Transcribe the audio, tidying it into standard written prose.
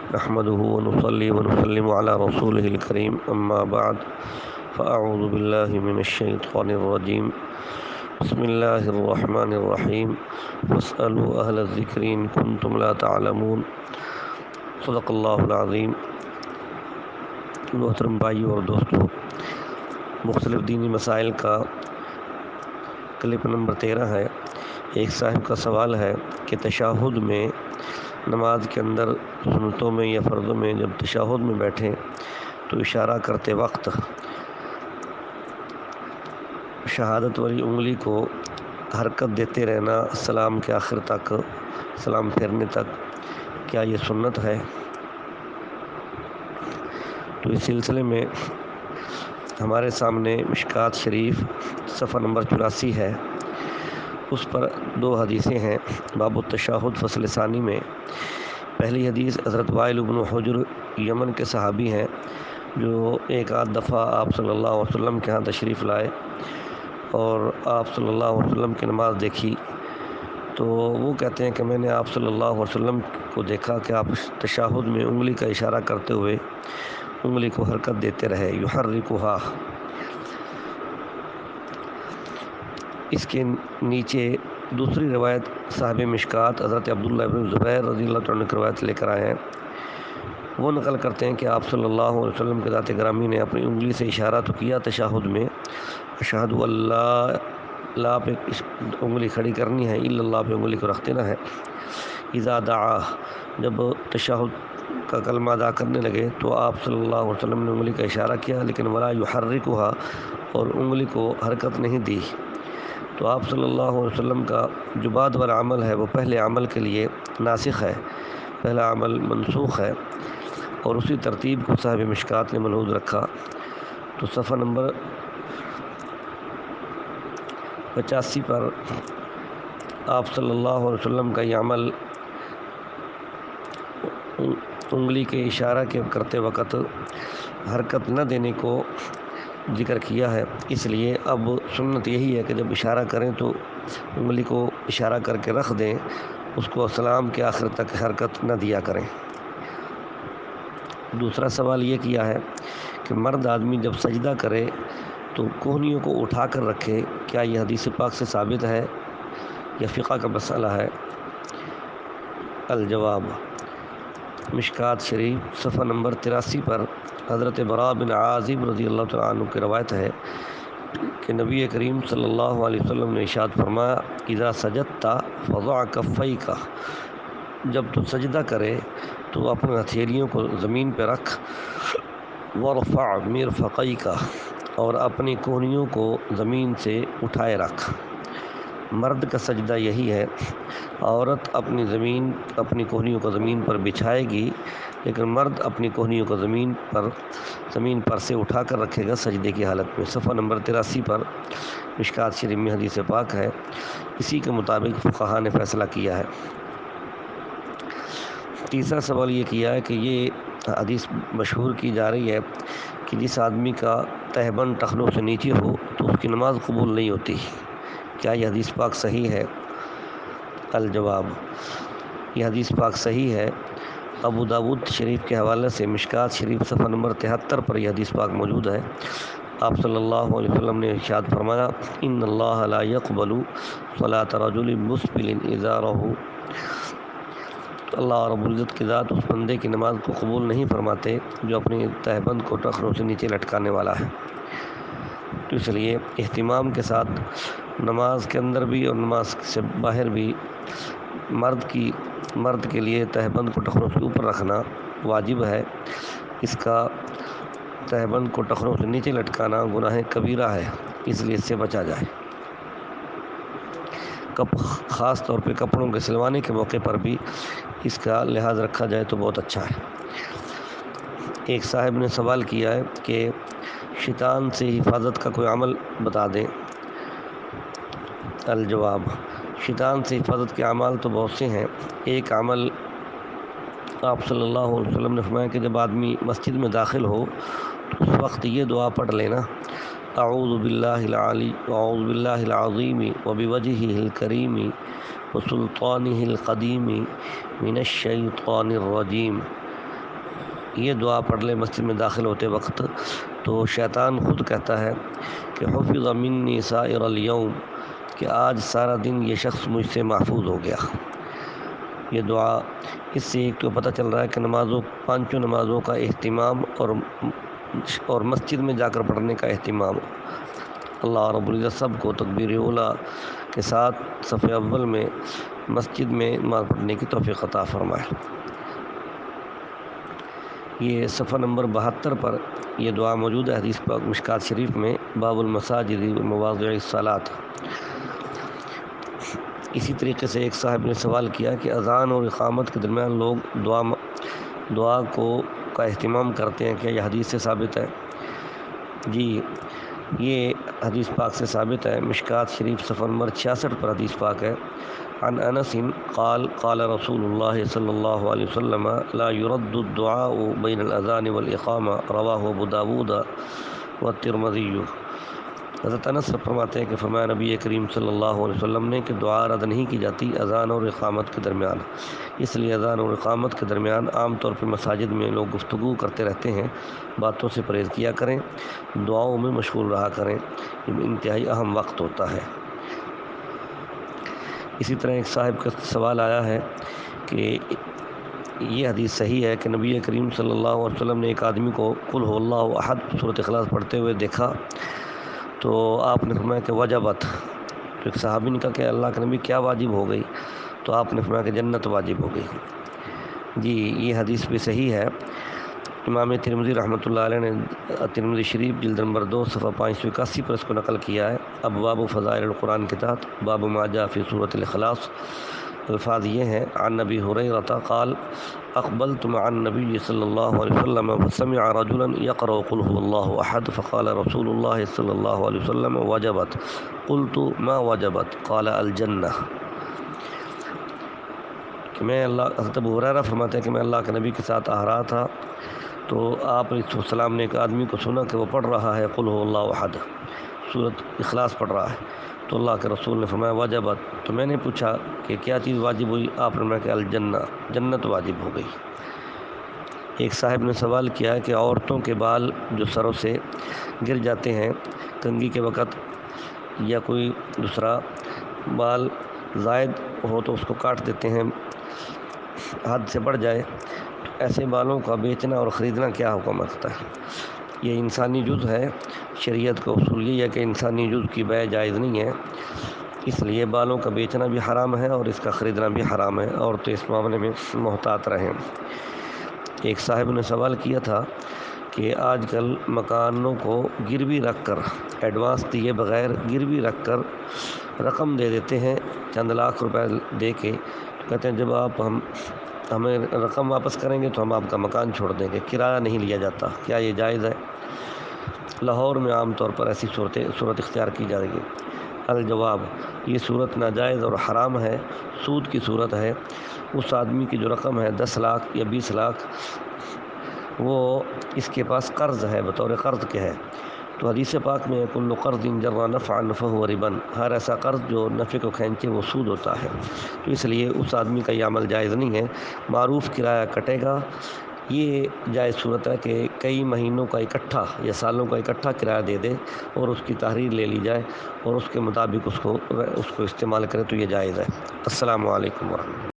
نحمده ونصلي ونسلم على رسوله الكريم أما بعد فأعوذ بالله من الشيطان الرجيم بسم الله الرحمن الرحيم واسألوا أهل الذكر إن كنتم لا تعلمون صدق اللہ العظیم۔ محترم بھائیو اور دوستو، مختلف دینی مسائل کا کلپ نمبر 13 ہے۔ ایک صاحب کا سوال ہے کہ تشہد میں، نماز کے اندر سنتوں میں یا فرضوں میں جب تشہد میں بیٹھیں تو اشارہ کرتے وقت شہادت والی انگلی کو حرکت دیتے رہنا سلام کے آخر تک، سلام پھیرنے تک، کیا یہ سنت ہے؟ تو اس سلسلے میں ہمارے سامنے مشکات شریف صفحہ نمبر 84 ہے، اس پر 2 حدیثیں ہیں۔ باب التشہد فصل ثانی میں پہلی حدیث حضرت وائل بن حجر یمن کے صحابی ہیں، جو ایک آدھ دفعہ آپ صلی اللہ علیہ وسلم کے ہاں تشریف لائے اور آپ صلی اللہ علیہ وسلم کی نماز دیکھی تو وہ کہتے ہیں کہ میں نے آپ صلی اللہ علیہ وسلم کو دیکھا کہ آپ تشہد میں انگلی کا اشارہ کرتے ہوئے انگلی کو حرکت دیتے رہے، یحرکھا۔ اس کے نیچے دوسری روایت صاحب مشکات حضرت عبداللہ بن زبیر رضی اللہ عنہ کی روایت لے کر آئے ہیں۔ وہ نقل کرتے ہیں کہ آپ صلی اللہ علیہ وسلم کے ذات گرامی نے اپنی انگلی سے اشارہ تو کیا تشہد میں، اشہد اللہ، لا پہ انگلی کھڑی کرنی ہے، الا اللہ پہ انگلی کو رکھ دینا ہے۔ اذا دعا، جب تشہد کا کلمہ ادا کرنے لگے تو آپ صلی اللہ علیہ وسلم نے انگلی کا اشارہ کیا، لیکن ولا یحرکھا، اور انگلی کو حرکت نہیں دی۔ تو آپ صلی اللہ علیہ وسلم کا جو بعد والا عمل ہے وہ پہلے عمل کے لیے ناسخ ہے، پہلا عمل منسوخ ہے، اور اسی ترتیب کو صاحب مشکات نے ملحوظ رکھا۔ تو صفحہ نمبر 85 پر آپ صلی اللہ علیہ وسلم کا یہ عمل انگلی کے اشارہ کے کرتے وقت حرکت نہ دینے کو ذکر کیا ہے۔ اس لیے اب سنت یہی ہے کہ جب اشارہ کریں تو انگلی کو اشارہ کر کے رکھ دیں، اس کو سلام کے آخر تک حرکت نہ دیا کریں۔ دوسرا سوال یہ کیا ہے کہ مرد آدمی جب سجدہ کرے تو کوہنیوں کو اٹھا کر رکھے، کیا یہ حدیث پاک سے ثابت ہے یا فقہ کا مسئلہ ہے؟ الجواب، مشکات شریف صفحہ نمبر 83 پر حضرت براء بن عازب رضی اللہ تعالیٰ عنہ کی روایت ہے کہ نبی کریم صلی اللہ علیہ وسلم نے ارشاد فرمایا، اذا سجدت فضع کفیک، جب تو سجدہ کرے تو اپنے ہتھیلیوں کو زمین پہ رکھ، وارفع مرفقیک، اور اپنی کوہنیوں کو زمین سے اٹھائے رکھ۔ مرد کا سجدہ یہی ہے، عورت اپنی کوہنیوں کو زمین پر بچھائے گی، لیکن مرد اپنی کوہنیوں کو زمین پر سے اٹھا کر رکھے گا سجدے کی حالت میں۔ صفحہ نمبر 83 پر مشکات شریف میں حدیث پاک ہے، اسی کے مطابق فقہاء نے فیصلہ کیا ہے۔ تیسرا سوال یہ کیا ہے کہ یہ حدیث مشہور کی جا رہی ہے کہ جس آدمی کا تہبند ٹخنوں سے نیچے ہو تو اس کی نماز قبول نہیں ہوتی، کیا یہ حدیث پاک صحیح ہے؟ الجواب، یہ حدیث پاک صحیح ہے۔ ابو داود شریف کے حوالے سے مشکات شریف صفحہ نمبر 73 پر یہ حدیث پاک موجود ہے۔ آپ صلی اللہ علیہ وسلم نے ارشاد فرمایا، ان اللہ لا يقبل صلاۃ رجل مسبل ازارہ، اللہ رب العزت کی ذات اس بندے کی نماز کو قبول نہیں فرماتے جو اپنی تہبند کو ٹخنوں سے نیچے لٹکانے والا ہے۔ تو اس لیے اہتمام کے ساتھ نماز کے اندر بھی اور نماز سے باہر بھی مرد کے لیے تہبند کو ٹخنوں سے اوپر رکھنا واجب ہے۔ اس کا تہبند کو ٹخنوں سے نیچے لٹکانا گناہ کبیرہ ہے، اس لیے اس سے بچا جائے۔ خاص طور پہ کپڑوں کے سلوانے کے موقع پر بھی اس کا لحاظ رکھا جائے تو بہت اچھا ہے۔ ایک صاحب نے سوال کیا ہے کہ شیطان سے حفاظت کا کوئی عمل بتا دیں۔ الجواب، شیطان سے حفاظت کے اعمال تو بہت سے ہیں۔ ایک عمل آپ صلی اللہ علیہ وسلم نے فرمایا کہ جب آدمی مسجد میں داخل ہو تو اس وقت یہ دعا پڑھ لینا، اعوذ باللہ العلی واعوذ باللہ العظیم وبوجہہ الکریم وسلطانہ القدیم من الشیطان الرجیم۔ یہ دعا پڑھ لے مسجد میں داخل ہوتے وقت تو شیطان خود کہتا ہے کہ حفظ منی سائر الیوم، کہ آج سارا دن یہ شخص مجھ سے محفوظ ہو گیا۔ یہ دعا اس سے ایک تو پتہ چل رہا ہے کہ پانچوں نمازوں کا اہتمام اور مسجد میں جا کر پڑھنے کا اہتمام۔ اللہ رب العزت سب کو تکبیر اولیٰ کے ساتھ صف اول میں مسجد میں نماز پڑھنے کی توفیق عطا فرمائے۔ یہ صفحہ نمبر 72 پر یہ دعا موجود ہے حدیث پاک مشکات شریف میں، باب المساجد و مواضع الصلاۃ۔ اسی طریقے سے ایک صاحب نے سوال کیا کہ اذان اور اقامت کے درمیان لوگ دعا کا اہتمام کرتے ہیں، کیا یہ حدیث سے ثابت ہے؟ جی، یہ حدیث پاک سے ثابت ہے۔ مشکات شریف صفحہ نمبر 66 پر حدیث پاک ہے، عن انس قال قال رسول اللہ صلی اللہ علیہ وسلم لا يرد الدعاء بین الاذان والاقامہ، رواہ ابو داود والترمذی۔ حضرت انس فرماتے ہیں کہ فرمایا نبی کریم صلی اللہ علیہ وسلم نے کہ دعا رد نہیں کی جاتی اذان اور اقامت کے درمیان، اس لیے اذان اور اقامت کے درمیان عام طور پر مساجد میں لوگ گفتگو کرتے رہتے ہیں، باتوں سے پرہیز کیا کریں، دعاؤں میں مشغول رہا کریں، یہ انتہائی اہم وقت ہوتا ہے۔ اسی طرح ایک صاحب کا سوال آیا ہے کہ یہ حدیث صحیح ہے کہ نبی کریم صلی اللہ علیہ وسلم نے ایک آدمی کو قل هو اللہ احد سورۃ اخلاص پڑھتے ہوئے دیکھا تو آپ نے فرمایا کہ وجبت، تو ایک صحابی نے کہا کہ اللہ کے نبی کیا واجب ہو گئی؟ تو آپ نے فرمایا کہ جنت واجب ہو گئی۔ جی، یہ حدیث بھی صحیح ہے۔ امام ترمذی رحمۃ اللہ علیہ نے ترمذی شریف جلد نمبر 2 صفحہ 581 پر اس کو نقل کیا ہے۔ ابواب فضائل القرآن کے تحت باب ما جاء فی سورۃ الاخلاص، الفاظ یہ ہیں، عن نبی ہریرہ قال اقبلت مع النبی صلی اللہ علیہ وسلم فسمع رجلا یقرأ قل هو اللہ احد فقال رسول اللہ صلی اللہ علیہ وسلم وجبت، قلت ما وجبت قال الجنہ۔ کہ حضرت ابو ہریرہ فرماتے ہیں کہ میں اللہ کے نبی کے ساتھ آ رہا تھا تو آپ علیہ السلام نے ایک آدمی کو سنا کہ وہ پڑھ رہا ہے قل هو اللہ احد، سورۃ اخلاص پڑھ رہا ہے، تو اللہ کے رسول نے فرمایا وجبت، تو میں نے پوچھا کہ کیا چیز واجب ہوئی؟ آپ نے فرمایا کہ الجنہ، جنت واجب ہو گئی۔ ایک صاحب نے سوال کیا کہ عورتوں کے بال جو سروں سے گر جاتے ہیں کنگھی کے وقت، یا کوئی دوسرا بال زائد ہو تو اس کو کاٹ دیتے ہیں، حد سے بڑھ جائے، تو ایسے بالوں کا بیچنا اور خریدنا کیا حکم رکھتا ہے؟ یہ انسانی جزء ہے، شریعت کا اصول یہ ہے کہ انسانی جزء کی بیع جائز نہیں ہے، اس لیے بالوں کا بیچنا بھی حرام ہے اور اس کا خریدنا بھی حرام ہے، اور تو اس معاملے میں محتاط رہیں۔ ایک صاحب نے سوال کیا تھا کہ آج کل مکانوں کو گروی رکھ کر، ایڈوانس دیے بغیر گروی رکھ کر رقم دے دیتے ہیں چند لاکھ روپے دے کے، تو کہتے ہیں جب آپ ہمیں رقم واپس کریں گے تو ہم آپ کا مکان چھوڑ دیں گے، کرایہ نہیں لیا جاتا، کیا یہ جائز ہے؟ لاہور میں عام طور پر ایسی صورت اختیار کی جا رہی ہے۔ الجواب، یہ صورت ناجائز اور حرام ہے، سود کی صورت ہے۔ اس آدمی کی جو رقم ہے 10 لاکھ یا 20 لاکھ، وہ اس کے پاس قرض ہے، بطور قرض کے ہے، تو حدیث پاک میں کل قرض جر نفعا فہو ربا، ہر ایسا قرض جو نفع کو کھینچے وہ سود ہوتا ہے، تو اس لیے اس آدمی کا یہ عمل جائز نہیں ہے۔ معروف کرایہ کٹے گا، یہ جائز صورت ہے کہ کئی مہینوں کا اکٹھا یا سالوں کا اکٹھا کرایہ دے دے اور اس کی تحریر لے لی جائے اور اس کے مطابق اس کو استعمال کرے، تو یہ جائز ہے۔ السلام علیکم ورحمۃ اللہ۔